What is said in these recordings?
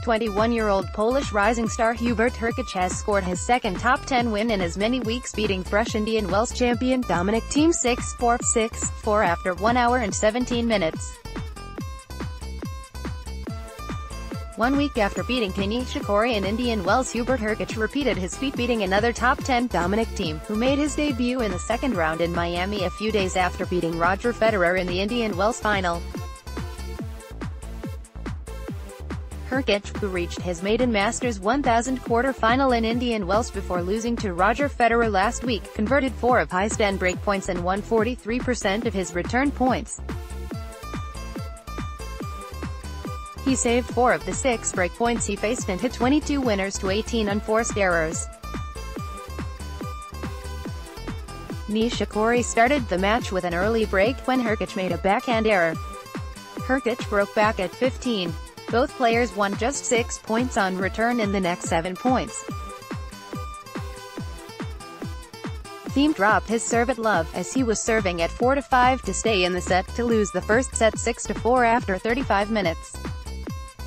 21-year-old Polish rising star Hubert Hurkacz has scored his second top 10 win in as many weeks, beating fresh Indian Wells champion Dominic Thiem 6-4, 6-4 after 1 hour and 17 minutes. 1 week after beating Kei Nishikori in Indian Wells, Hubert Hurkacz repeated his feat, beating another top 10 Dominic Thiem, who made his debut in the second round in Miami a few days after beating Roger Federer in the Indian Wells final. Hurkacz, who reached his maiden Masters 1000 quarter-final in Indian Wells before losing to Roger Federer last week, converted 4 of his 10 breakpoints and won 43% of his return points. He saved 4 of the 6 breakpoints he faced and hit 22 winners to 18 unforced errors. Nishikori started the match with an early break when Hurkacz made a backhand error. Hurkacz broke back at 15. Both players won just 6 points on return in the next 7 points. Thiem dropped his serve at love, as he was serving at 4-5 to stay in the set, to lose the first set 6-4 after 35 minutes.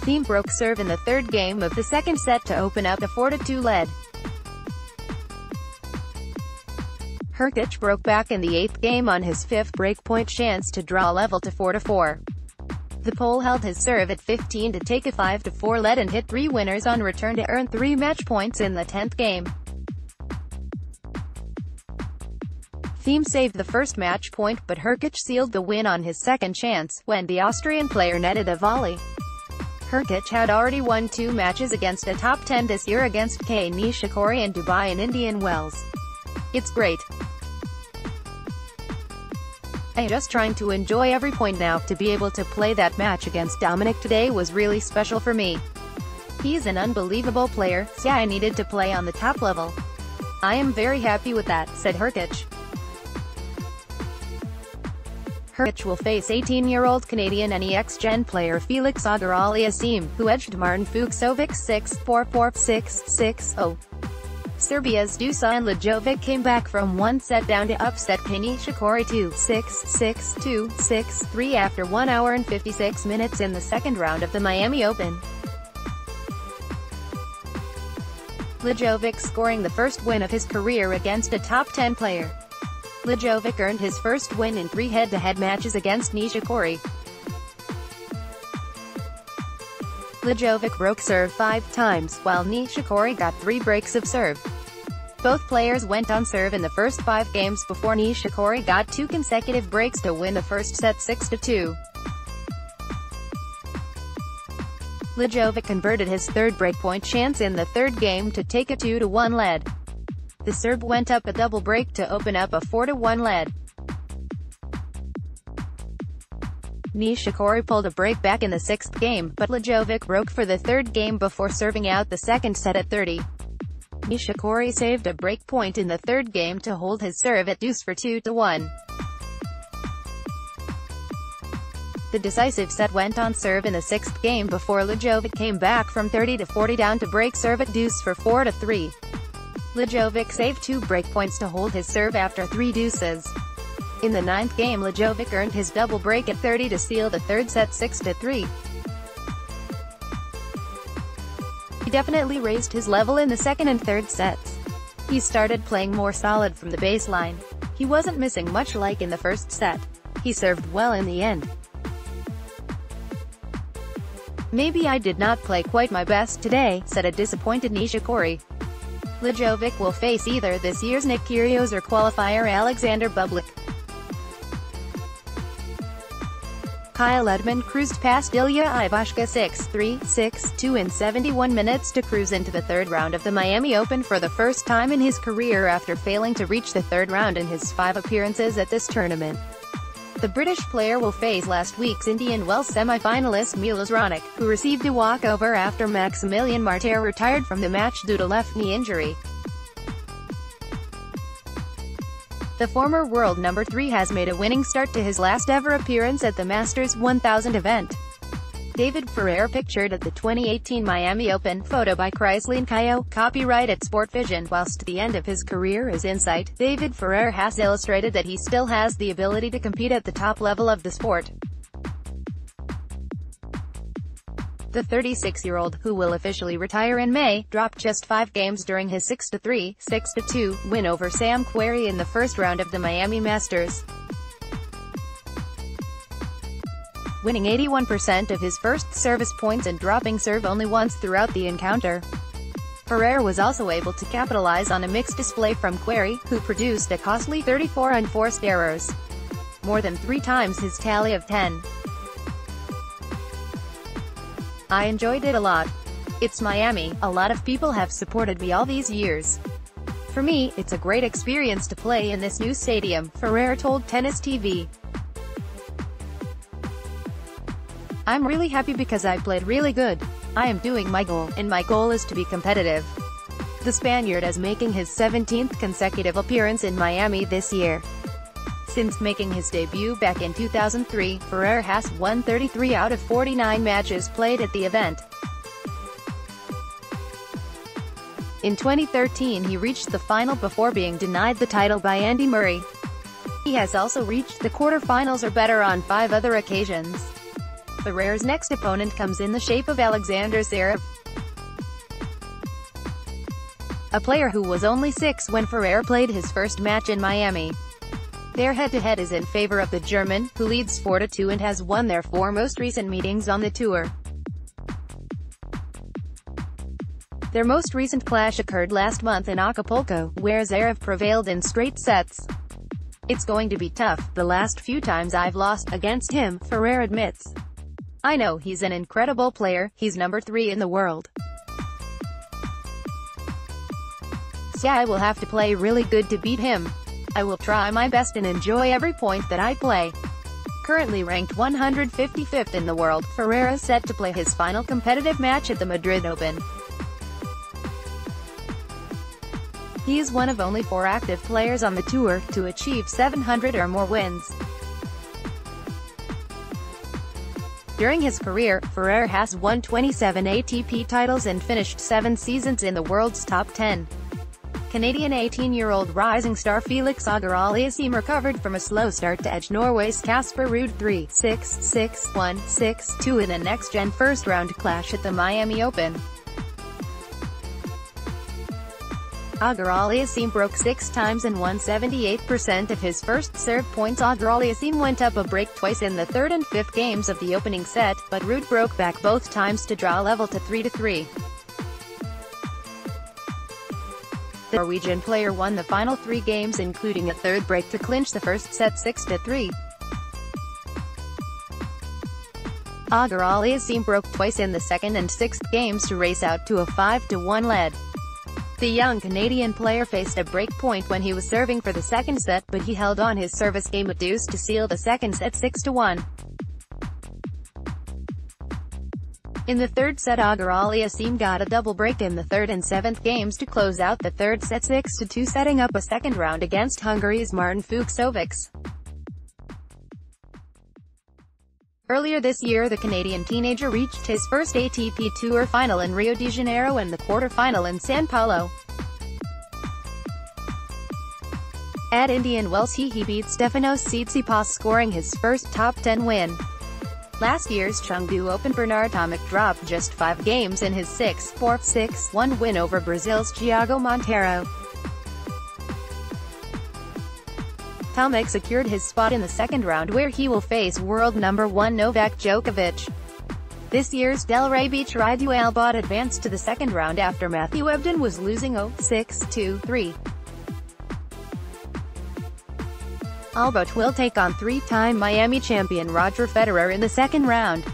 Thiem broke serve in the third game of the second set to open up a 4-2 lead. Hurkacz broke back in the 8th game on his 5th breakpoint chance to draw level to 4-4. The Pole held his serve at 15 to take a 5-4 lead and hit 3 winners on return to earn 3 match points in the 10th game. Thiem saved the first match point, but Hurkacz sealed the win on his second chance, when the Austrian player netted a volley. Hurkacz had already won 2 matches against a top 10 this year, against Kei Nishikori in Dubai and Indian Wells. "It's great. I'm just trying to enjoy every point now. To be able to play that match against Dominic today was really special for me. He's an unbelievable player, so I needed to play on the top level. I am very happy with that," said Hurkacz. Hurkacz will face 18-year-old Canadian next-gen player Felix Auger-Aliassime, who edged Martin Fucsovic 6-4, 4-6, 6-0. Serbia's Dusan Lajovic came back from 1 set down to upset Kei Nishikori 2-6, 6-2, 6-3 after 1 hour and 56 minutes in the second round of the Miami Open. Lajovic scoring the first win of his career against a top 10 player. Lajovic earned his first win in 3 head-to-head matches against Nishikori. Lajovic broke serve 5 times, while Nishikori got 3 breaks of serve. Both players went on serve in the first 5 games before Nishikori got 2 consecutive breaks to win the first set 6-2. Lajovic converted his third breakpoint chance in the third game to take a 2-1 lead. The Serb went up a double break to open up a 4-1 lead. Nishikori pulled a break back in the 6th game, but Lajovic broke for the third game before serving out the second set at 30. Nishikori saved a break point in the third game to hold his serve at deuce for 2-1. The decisive set went on serve in the 6th game before Lajovic came back from 30-40 down to break serve at deuce for 4-3. Lajovic saved 2 breakpoints to hold his serve after 3 deuces. In the 9th game, Lajovic earned his double break at 30 to seal the third set 6-3. He definitely raised his level in the second and third sets. He started playing more solid from the baseline. He wasn't missing much like in the first set. He served well in the end. "Maybe I did not play quite my best today," said a disappointed Nishikori. Lajovic will face either this year's Nick Kyrgios or qualifier Alexander Bublik. Kyle Edmund cruised past Ilya Ivashka 6-3, 6-2 in 71 minutes to cruise into the third round of the Miami Open for the first time in his career after failing to reach the third round in his 5 appearances at this tournament. The British player will face last week's Indian Wells semi-finalist Paire and Raonic, who received a walkover after Maximilian Martyr retired from the match due to left knee injury. The former world number 3 has made a winning start to his last ever appearance at the Masters 1000 event. David Ferrer pictured at the 2018 Miami Open, photo by Chryslene Kyo, copyright at Sport Vision. Whilst the end of his career is in sight, David Ferrer has illustrated that he still has the ability to compete at the top level of the sport. The 36-year-old, who will officially retire in May, dropped just 5 games during his 6-3, 6-2 win over Sam Querrey in the first round of the Miami Masters, winning 81% of his first service points and dropping serve only once throughout the encounter. Ferrer was also able to capitalize on a mixed display from Querrey, who produced a costly 34 unforced errors, more than 3 times his tally of 10. I enjoyed it a lot. It's Miami, a lot of people have supported me all these years. For me, it's a great experience to play in this new stadium, Ferrer told Tennis TV. I'm really happy because I played really good. I am doing my goal, and my goal is to be competitive. The Spaniard is making his 17th consecutive appearance in Miami this year. Since making his debut back in 2003, Ferrer has won 33 out of 49 matches played at the event. In 2013 he reached the final before being denied the title by Andy Murray. He has also reached the quarterfinals or better on 5 other occasions. Ferrer's next opponent comes in the shape of Alexander Zverev, a player who was only 6 when Ferrer played his first match in Miami. Their head-to-head is in favor of the German, who leads 4-2 and has won their 4 most recent meetings on the tour. Their most recent clash occurred last month in Acapulco, where Zverev prevailed in straight sets. It's going to be tough, the last few times I've lost against him, Ferrer admits. I know he's an incredible player, he's number 3 in the world. So I will have to play really good to beat him. I will try my best and enjoy every point that I play. Currently ranked 155th in the world, Ferrer is set to play his final competitive match at the Madrid Open. He is one of only 4 active players on the tour to achieve 700 or more wins. During his career, Ferrer has won 27 ATP titles and finished 7 seasons in the world's top 10. Canadian 18-year-old rising star Felix Auger-Aliassime recovered from a slow start to edge Norway's Casper Ruud 3-6, 6-1, 6-2 in a next-gen first-round clash at the Miami Open. Auger-Aliassime broke 6 times and won 78% of his first serve points. Auger-Aliassime went up a break twice in the 3rd and 5th games of the opening set, but Ruud broke back both times to draw level to 3-3. The Norwegian player won the final 3 games including a 3rd break to clinch the first set 6-3. Auger-Aliassime broke twice in the 2nd and 6th games to race out to a 5-1 lead. The young Canadian player faced a break point when he was serving for the 2nd set, but he held on his service game with deuce to seal the 2nd set 6-1. In the 3rd set, Auger-Aliassime got a double break in the 3rd and 7th games to close out the 3rd set 6-2, setting up a second round against Hungary's Martin Fucsovics. Earlier this year, the Canadian teenager reached his first ATP Tour final in Rio de Janeiro and the quarter-final in São Paulo. At Indian Wells he beat Stefanos Tsitsipas, scoring his first top 10 win. Last year's Chengdu Open, Bernard Tomic dropped just 5 games in his 6-4, 6-1 win over Brazil's Thiago Monteiro. Tomic secured his spot in the 2nd round, where he will face world number 1 Novak Djokovic. This year's Delray Beach Rio Albot advanced to the 2nd round after Matthew Ebden was losing 0-6, 2-3. Albot will take on 3-time Miami champion Roger Federer in the 2nd round.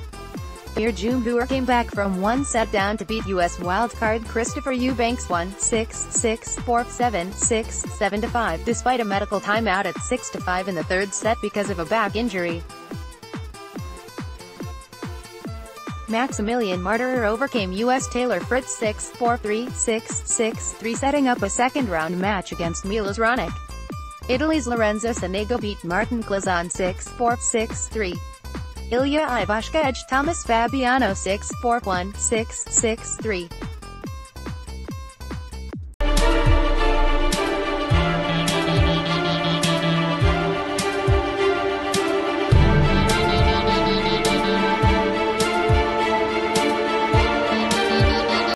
Auger came back from 1 set down to beat U.S. wildcard Christopher Eubanks 1-6, 6-4, 7-6, 7-5, despite a medical timeout at 6-5 in the 3rd set because of a back injury. Maximilian Martyrer overcame U.S. Taylor Fritz 6-4, 3-6, 6-3, setting up a 2nd round match against Milos Raonic. Italy's Lorenzo Sonego beat Martin Klizan 6-4, 6-3. Ilya Ivashka edged Thomas Fabiano 6-4, 1-6, 6-3.